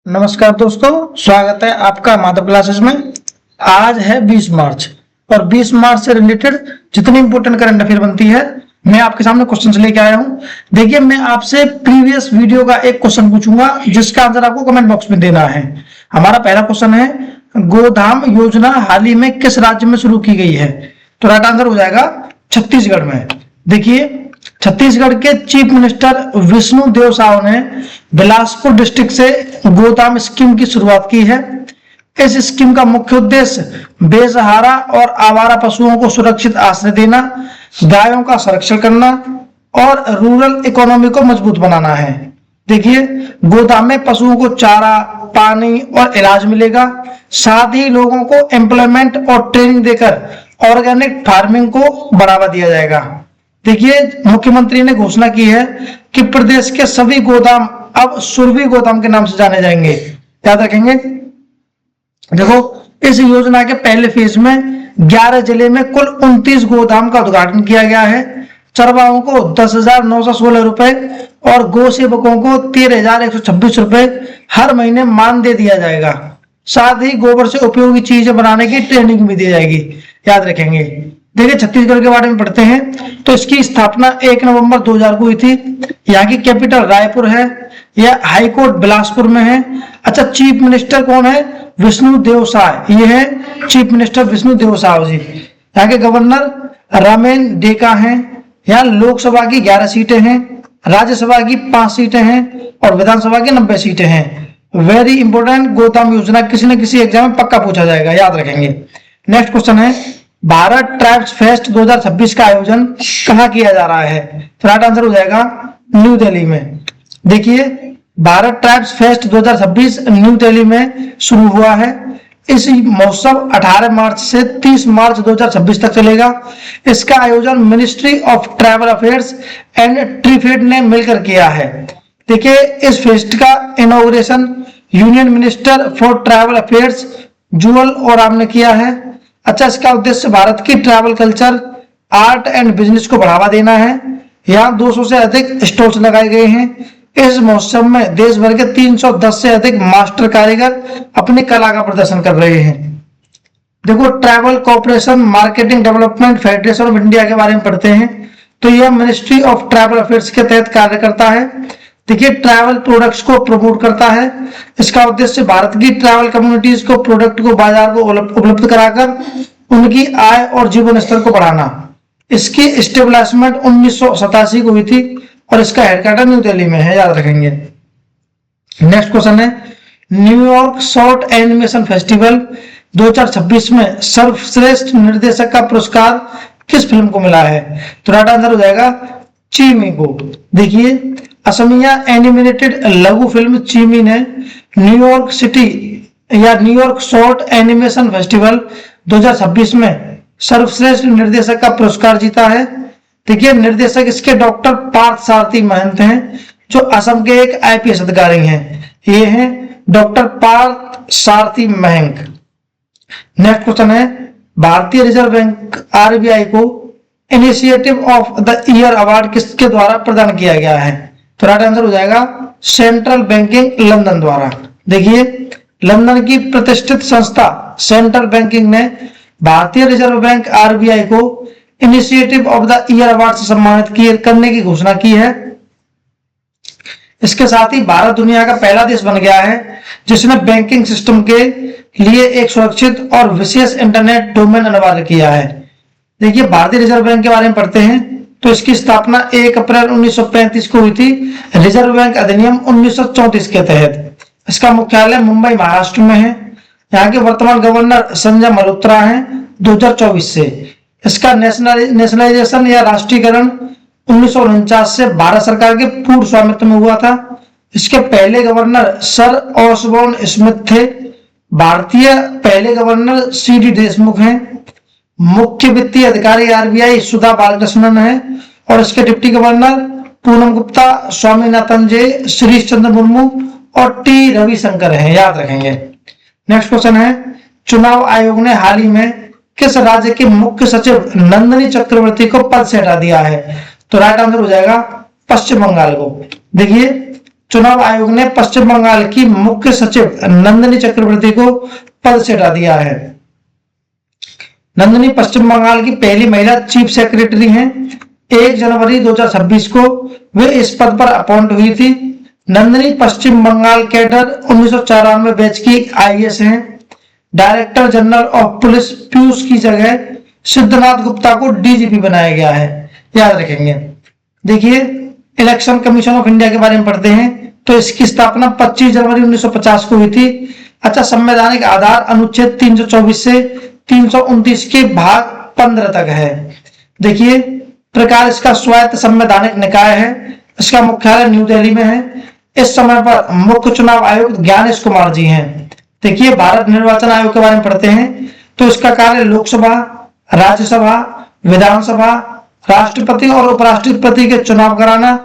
नमस्कार दोस्तों, स्वागत है आपका माधव क्लासेस में। आज है 20 मार्च और 20 मार्च से रिलेटेड जितनी इंपॉर्टेंट करंट अफेयर बनती है मैं आपके सामने क्वेश्चन लेके आया हूं। देखिए, मैं आपसे प्रीवियस वीडियो का एक क्वेश्चन पूछूंगा जिसका आंसर आपको कमेंट बॉक्स में देना है। हमारा पहला क्वेश्चन है, गोधाम योजना हाल ही में किस राज्य में शुरू की गई है? तो राइट आंसर हो जाएगा छत्तीसगढ़ में। देखिए, छत्तीसगढ़ के चीफ मिनिस्टर विष्णु देव साव ने बिलासपुर डिस्ट्रिक्ट से गोदाम स्कीम की शुरुआत की है। इस स्कीम का मुख्य उद्देश्य बेसहारा और आवारा पशुओं को सुरक्षित आश्रय देना, गायों का संरक्षण करना और रूरल इकोनॉमी को मजबूत बनाना है। देखिए, गोदाम में पशुओं को चारा, पानी और इलाज मिलेगा। साथ ही लोगों को एम्प्लॉयमेंट और ट्रेनिंग देकर ऑर्गेनिक फार्मिंग को बढ़ावा दिया जाएगा। देखिए, मुख्यमंत्री ने घोषणा की है कि प्रदेश के सभी गोदाम अब सुरभि गोदाम के नाम से जाने जाएंगे। याद रखेंगे। देखो, इस योजना के पहले फेज में 11 जिले में कुल 29 गोदाम का उद्घाटन किया गया है। चरवाहों को 10,916 रुपए और गौ सेवकों को 13,126 रुपए हर महीने मानदेय दिया जाएगा। साथ ही गोबर से उपयोगी चीजें बनाने की ट्रेनिंग भी दी जाएगी। याद रखेंगे। देखिए, छत्तीसगढ़ के बारे में पढ़ते हैं तो इसकी स्थापना 1 नवंबर 2000 को हुई थी। यहाँ की कैपिटल रायपुर है। यह हाईकोर्ट बिलासपुर में है। अच्छा, चीफ मिनिस्टर कौन है? विष्णु देव साव। ये है चीफ मिनिस्टर विष्णु देव साव जी। यहाँ के गवर्नर रामेन डेका हैं। यहाँ लोकसभा की 11 सीटें हैं, राज्यसभा की 5 सीटें हैं और विधानसभा की 90 सीटें हैं। वेरी इंपोर्टेंट, गोदाम योजना किसी न किसी एग्जाम में पक्का पूछा जाएगा। याद रखेंगे। नेक्स्ट क्वेश्चन है, भारत ट्राइब्स फेस्ट 2026 का आयोजन कहाँ किया जा रहा है? तो राइट आंसर हो जाएगा न्यू दिल्ली में। देखिए, Bharat tribes fest 2026 new Delhi में शुरू हुआ है। इस महोत्सव 18 मार्च से 30 मार्च 2026 तक चलेगा। इसका आयोजन ministry of tribal affairs and TRIFED ने मिलकर किया है। देखिए, इस फेस्ट का inauguration union minister for tribal affairs Jual Oram ने किया है। अच्छा, इसका उद्देश्य भारत की travel culture, art and business को बढ़ावा देना है। यहाँ 200 से अधिक स्टॉल्स लगाए गए हैं। इस महोत्सव में देश भर के 310 से अधिक मास्टर कारीगर अपनी कला का प्रदर्शन कर रहे हैं। देखो, travel corporation marketing development federation of India के बारे में पढ़ते हैं तो यह मिनिस्ट्री ऑफ ट्रैवल अफेयर्स के तहत कार्य करता है। देखिए, ट्रैवल प्रोडक्ट्स को प्रमोट करता है। इसका उद्देश्य भारत की ट्रैवल कम्युनिटीज को प्रोडक्ट को बाजार को उपलब्ध कराकर उनकी आय और जीवन स्तर को बढ़ाना। इसकी एस्टेब्लिशमेंट 1987 को हुई थी और इसका हेडक्वार्टर न्यू दिल्ली में है। याद रखेंगे। नेक्स्ट क्वेश्चन है, न्यूयॉर्क शॉर्ट एनिमेशन फेस्टिवल 2026 में सर्वश्रेष्ठ निर्देशक का पुरस्कार किस फिल्म को मिला है? तो राइट आंसर हो जाएगा चीमी को। देखिए, असमिया एनिमेटेड लघु फिल्म चीमी ने न्यूयॉर्क सिटी या न्यूयॉर्क शॉर्ट एनिमेशन फेस्टिवल 2026 में सर्वश्रेष्ठ निर्देशक का पुरस्कार जीता है। देखिए, निर्देशक इसके डॉक्टर पार्थ सारथी महंत हैं जो असम के एक IPS अधिकारी हैं। ये हैं डॉक्टर पार्थ सारथी महंत। नेक्स्ट क्वेश्चन है, भारतीय रिजर्व बैंक RBI को initiative of the year award किसके द्वारा प्रदान किया गया है? तो राइट आंसर हो जाएगा सेंट्रल बैंकिंग लंदन द्वारा। देखिए, लंदन की प्रतिष्ठित संस्था सेंट्रल बैंकिंग ने भारतीय रिजर्व बैंक RBI को initiative of the year award से सम्मानित करने की घोषणा की है। इसके साथ ही भारत दुनिया का पहला देश बन गया है जिसने बैंकिंग सिस्टम के लिए एक सुरक्षित और विशेष इंटरनेट डोमेन अनिवार्य किया है। देखिए, भारतीय रिजर्व बैंक के बारे में पढ़ते हैं तो इसकी स्थापना 1 अप्रैल 1935 को हुई थी रिजर्व बैंक अधिनियम 1934 के तहत। इसका मुख्यालय मुंबई महाराष्ट्र में है। यहाँ के वर्तमान गवर्नर संजय मल्होत्रा हैं 2024 से। इसका नेशनलाइजेशन या राष्ट्रीयकरण 1949 से भारत सरकार के पूर्ण स्वामित्व में हुआ था। इसके पहले गवर्नर सर ऑसबॉर्न स्मिथ थे। भारतीय पहले गवर्नर CD देशमुख हैं। मुख्य वित्तीय अधिकारी RBI सुधा बालकृष्णन है और इसके डिप्टी गवर्नर पूनम गुप्ता, स्वामीनाथन जे, श्रीश चंद्र मुर्मू और T रविशंकर हैं। याद रखेंगे। नेक्स्ट क्वेश्चन है, चुनाव आयोग ने हाल ही में किस राज्य के मुख्य सचिव नंदिनी चक्रवर्ती को पद से हटा दिया है? तो राइट आंसर हो जाएगा पश्चिम बंगाल को। देखिए, चुनाव आयोग ने पश्चिम बंगाल की मुख्य सचिव नंदिनी चक्रवर्ती को पद से हटा दिया है। नंदिनी पश्चिम बंगाल की पहली महिला चीफ सेक्रेटरी हैं। 1 जनवरी 2026 को वे इस पद पर अपॉइंट हुई थी। नंदिनी पश्चिम बंगाल कैडर 1994 बैच की IAS हैं। Director general of police Piyush की जगह सिद्धनाथ गुप्ता को DGP बनाया गया है, याद रखेंगे। देखिए, इलेक्शन कमीशन ऑफ इंडिया के बारे में पढ़ते हैं तो इसकी स्थापना 25 जनवरी 1950 को हुई थी। अच्छा, संवैधानिक आधार अनुच्छेद 324 से 329 के भाग 15 तक है। देखिए, प्रकार इसका स्वायत्त संवैधानिक निकाय है। इसका मुख्यालय न्यू दिल्ली में है। इस समय पर मुख्य चुनाव आयुक्त ज्ञानेश कुमार जी हैं। देखिए, भारत निर्वाचन आयोग के बारे में पढ़ते हैं तो इसका कार्य लोकसभा, राज्यसभा, विधानसभा, राष्ट्रपति और उपराष्ट्रपति के चुनाव कराना।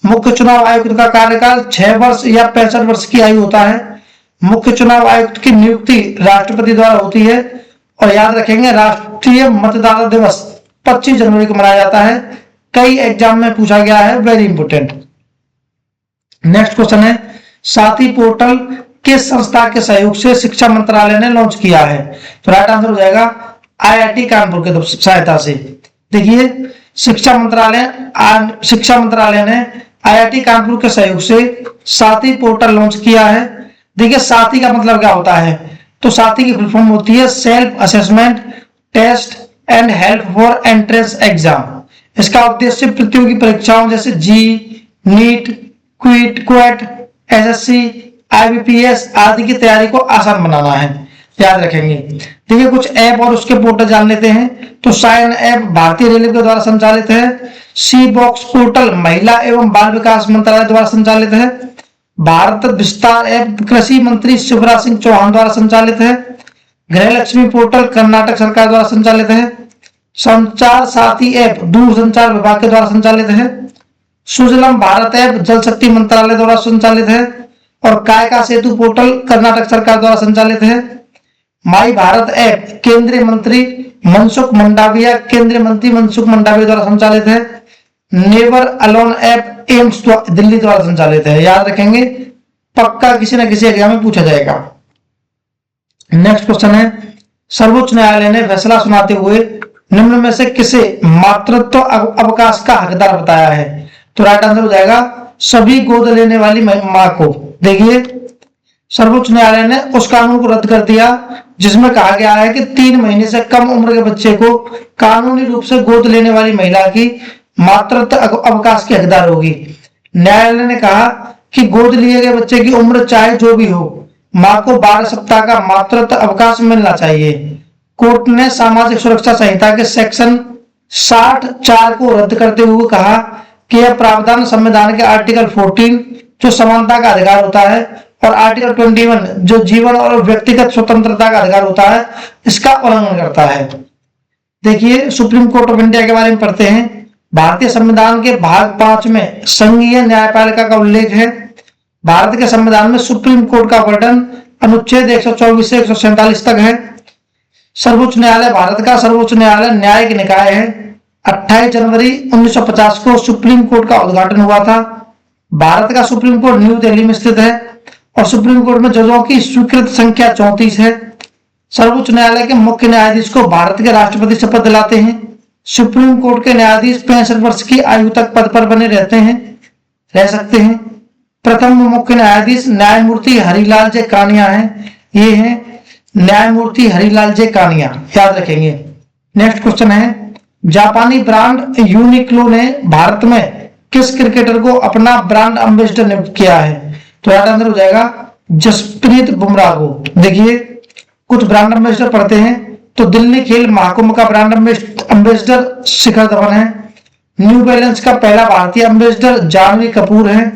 मुख्य चुनाव आयुक्त का कार्यकाल 6 वर्ष या 65 वर्ष की आयु होता है। मुख्य चुनाव आयुक्त की नियुक्ति राष्ट्रपति द्वारा होती है। और याद रखेंगे, राष्ट्रीय मतदाता दिवस 25 जनवरी को मनाया जाता है। कई एग्जाम में पूछा गया है, वेरी इंपोर्टेंट। नेक्स्ट क्वेश्चन है, साथी पोर्टल किस संस्था के सहयोग से शिक्षा मंत्रालय ने लॉन्च किया है? तो राइट आंसर हो जाएगा IIT कानपुर की सहायता से। देखिए, शिक्षा मंत्रालय ने IIT कानपुर के सहयोग से साथी पोर्टल लॉन्च किया है। देखिए, साथी का मतलब क्या होता है? तो साथी की फुल फॉर्म होती है self assessment test and help for entrance exam. इसका उद्देश्य प्रतियोगी परीक्षाओं जैसे JEE, NEET, CUET, SSC, IBPS आदि की तैयारी को आसान बनाना है, याद रखेंगे। देखिए, कुछ ऐप और उसके पोर्टल जान लेते हैं। तो साइन ऐप भारतीय रेलवे के द्वारा संचालित है। सी बॉक्स पोर्टल महिला एवं बाल विकास मंत्रालय द्वारा संचालित है। भारत विस्तार ऐप कृषि मंत्री शिवराज सिंह चौहान द्वारा संचालित है। गृह लक्ष्मी पोर्टल कर्नाटक सरकार द्वारा संचालित है। संचार साथी ऐप दूरसंचार विभाग के द्वारा संचालित है। सुजलम भारत ऐप जल शक्ति मंत्रालय द्वारा संचालित है। और कायका सेतु पोर्टल कर्नाटक सरकार द्वारा संचालित है। माई भारत ऐप केंद्रीय मंत्री मनसुख मंडाविया द्वारा संचालित है। Never alone app AIIMS Delhi द्वारा संचालित है, याद रखेंगे, पक्का किसी न किसी एग्जाम में पूछा जाएगा। नेक्स्ट क्वेश्चन है, सर्वोच्च न्यायालय ने फैसला सुनाते हुए निम्न में से किसे मातृत्व अवकाश का हकदार बताया है? तो राइट आंसर हो जाएगा सभी गोद लेने वाली मां को। देखिए, सर्वोच्च न्यायालय ने उस कानून को रद्द कर दिया जिसमें कहा गया है कि 3 महीने से कम उम्र के बच्चे को कानूनी रूप से गोद लेने वाली महिला की मातृत्व अवकाश की हकदार होगी। न्यायालय ने कहा कि गोद लिए गए बच्चे की उम्र चाहे जो भी हो, मां को 12 सप्ताह का मातृत्व अवकाश मिलना चाहिए। कोर्ट ने सामाजिक सुरक्षा संहिता के सेक्शन 60(4) को रद्द करते हुए कहा कि यह प्रावधान संविधान के आर्टिकल 14 जो समानता का अधिकार होता है और आर्टिकल 21 जो जीवन और व्यक्तिगत स्वतंत्रता का अधिकार होता है, इसका उल्लंघन करता है। देखिए, सुप्रीम कोर्ट ऑफ इंडिया के बारे में पढ़ते हैं। भारतीय संविधान के भाग 5 में संघीय न्यायपालिका का उल्लेख है। भारत के संविधान में सुप्रीम कोर्ट का वर्णन अनुच्छेद 124 से 147 तक है। सर्वोच्च न्यायालय भारत का सर्वोच्च न्यायालय न्यायिक निकाय है। 28 जनवरी 1950 को सुप्रीम कोर्ट का उद्घाटन हुआ था। भारत का सुप्रीम कोर्ट न्यू दिल्ली में स्थित है और सुप्रीम कोर्ट में जजों की स्वीकृत संख्या 34 है। सर्वोच्च न्यायालय के मुख्य न्यायाधीश को भारत के राष्ट्रपति शपथ दिलाते हैं। सुप्रीम कोर्ट के न्यायाधीश 65 वर्ष की आयु तक पद पर बने रह सकते हैं। प्रथम मुख्य न्यायाधीश न्यायमूर्ति हरिलाल जे कानिया हैं। ये हैं न्यायमूर्ति हरिलाल जे कानिया, याद रखेंगे। नेक्स्ट क्वेश्चन है, जापानी ब्रांड यूनिक्लो ने भारत में किस क्रिकेटर को अपना ब्रांड एम्बेसडर नियुक्त किया है? तो राइट आंसर हो जाएगा जसप्रीत बुमराह को। देखिए, कुछ ब्रांड एम्बेसडर पढ़ते हैं तो दिल्ली खेल महाकुंभ का ब्रांड एम्बेसडर शिखर धवन है। न्यू बैलेंस का पहला भारतीय एम्बेसडर जानवी कपूर है।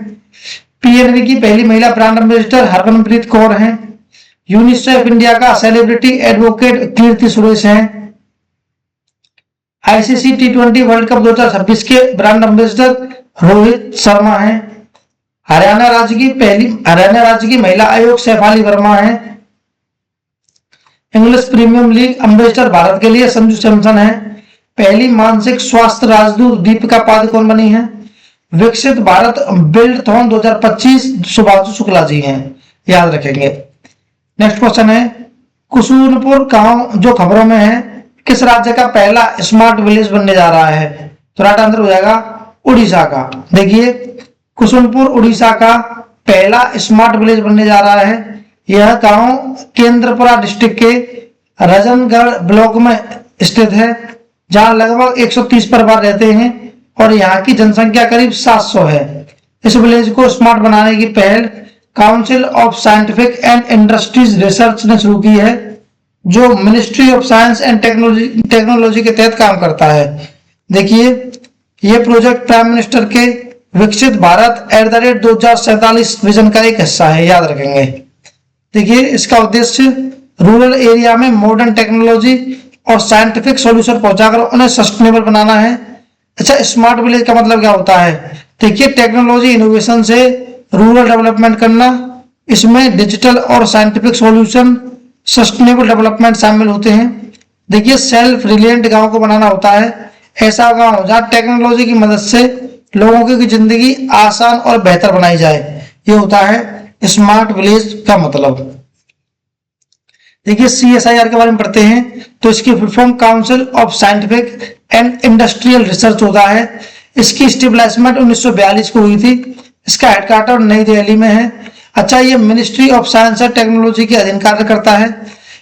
PNB की पहली महिला ब्रांड एम्बेसडर हरमनप्रीत कौर है। यूनिसेफ इंडिया का सेलिब्रिटी एडवोकेट कीर्ति सुरेश है। ICC T20 वर्ल्ड कप 2026 के ब्रांड एम्बेसडर रोहित शर्मा है। हरियाणा राज्य की महिला आयोग शेफाली वर्मा है। English premium league ambassador Bharat के लिए संजू सैमसन है। पहली मानसिक स्वास्थ्य राजदूत दीपिका पादुकोण बनी है। विकसित भारत बिल्डथॉन 2025 सुभाषु शुक्ला जी हैं, याद रखेंगे। नेक्स्ट क्वेश्चन है, कुसुनपुर गांव जो खबरों में है किस राज्य का पहला स्मार्ट विलेज बनने जा रहा है? तो राइट आंसर हो जाएगा उड़ीसा का। देखिए कुसुनपुर उड़ीसा का पहला स्मार्ट विलेज बनने जा रहा है। यह गांव केंद्रपुरा डिस्ट्रिक्ट के रजनगढ़ ब्लॉक में स्थित है, जहां लगभग 130 परिवार रहते हैं और यहाँ की जनसंख्या करीब 700 है। इस विलेज को स्मार्ट बनाने की पहल council of scientific and industries research ने शुरू की है, जो ministry of science and technology के तहत काम करता है। देखिए ये प्रोजेक्ट प्राइम मिनिस्टर के विकसित भारत @2047 विजन का एक हिस्सा है, याद रखेंगे। देखिए इसका उद्देश्य रूरल एरिया में मॉडर्न टेक्नोलॉजी और साइंटिफिक सॉल्यूशन पहुंचाकर उन्हें सस्टेनेबल बनाना है। अच्छा, स्मार्ट विलेज का मतलब क्या होता है? देखिए टेक्नोलॉजी इनोवेशन से रूरल डेवलपमेंट करना, इसमें डिजिटल और साइंटिफिक सॉल्यूशन, सस्टेनेबल डेवलपमेंट शामिल होते हैं। देखिए सेल्फ रिलियंट गांव को बनाना होता है, ऐसा गांव जहां टेक्नोलॉजी की मदद से लोगों की जिंदगी आसान और बेहतर बनाई जाए। ये होता है स्मार्ट विलेज का मतलब। देखिए CSIR के बारे में पढ़ते हैं तो इसकी full form council of scientific and industrial research होता है। इसकी स्टेब्लिशमेंट 1942 को हुई थी। इसका हेडक्वार्टर नई दिल्ली में है। अच्छा, ये ministry of science and technology के अधीन कार्य करता है।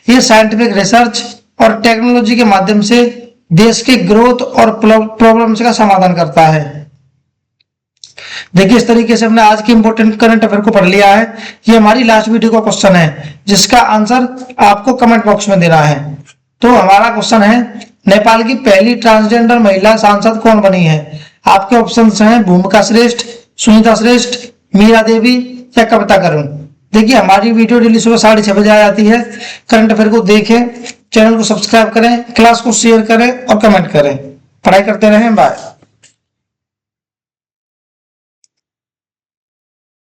ये साइंटिफिक रिसर्च और टेक्नोलॉजी के माध्यम से देश के ग्रोथ और प्रॉब्लम्स का समाधान करता है। देखिए इस तरीके से हमने आज के इंपॉर्टेंट करंट अफेयर को पढ़ लिया है। ये हमारी लास्ट वीडियो का क्वेश्चन है, जिसका आंसर आपको कमेंट बॉक्स में देना है। तो हमारा क्वेश्चन है, नेपाल की पहली ट्रांसजेंडर महिला सांसद कौन बनी है? आपके ऑप्शंस हैं भूमिका श्रेष्ठ, सुनीता श्रेष्ठ, मीरा देवी या कविता करुण। देखिए हमारी वीडियो डेली सुबह 6:30 बजे आ जाती है। करंट अफेयर को देखें, चैनल को सब्सक्राइब करें, क्लास को शेयर करें और कमेंट करें। पढ़ाई करते रहें। बाय।